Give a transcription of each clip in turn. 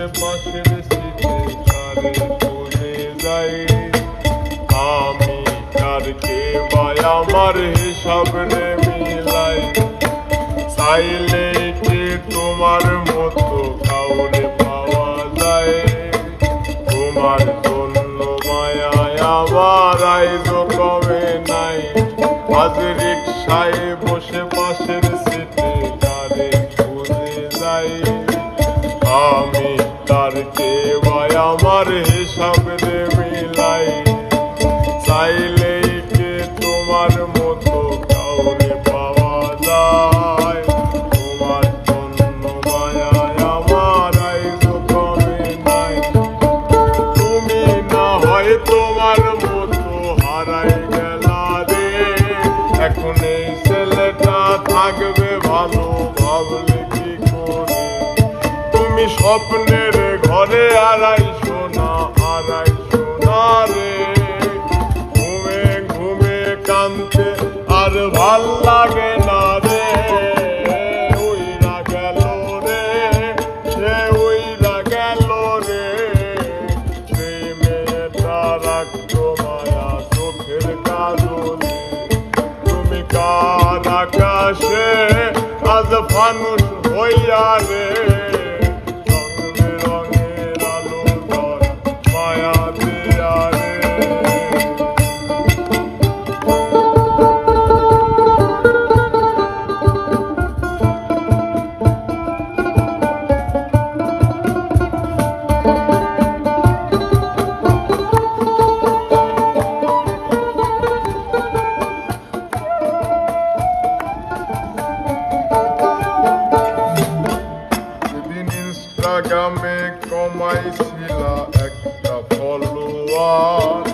বসে পাশের সিটে কারে চলে যাই আমি কারকে ভাই আমার হিসাব রে মিলাই চাইলে কি তোমার মতো কাউরে পাওয়া যায় তোমার জন্য মায়ায় আমার আইজো কমে নাই আজ রিক্সায় বসে পাশের সিটে কারে খুঁজে যাই আমি কারকে ভাই আমার হিসাব রে মিলাই চাইলে কি তোমার মতো কাউরে পাওয়া যায় তোমার জন্য মায়ায় আমার আইজো কমে নাই তুমি না হয় তোমার মতো হারাই গেলা রে এখন এই ছেলেটা থাকবে ভালো ভাবলে কি করে তুমি স্বপ্নের ঘরে আড়াইশো না রে ঘুমে ঘুমে কানতে আর ভাল লাগে না রে উইরা গেল রে সে উইরা গেল রে সেই মেয়েটা রাখতো মায়া চোখের কাজলে তুমি কার আকাশে আজ ফানুষ হইয়া রে ইনস্টাগ্রামে কমাইছিলা একটা ফলোয়ার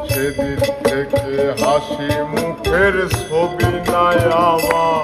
সেদিন থেকে হাসি মুখের ছবি নাই আমার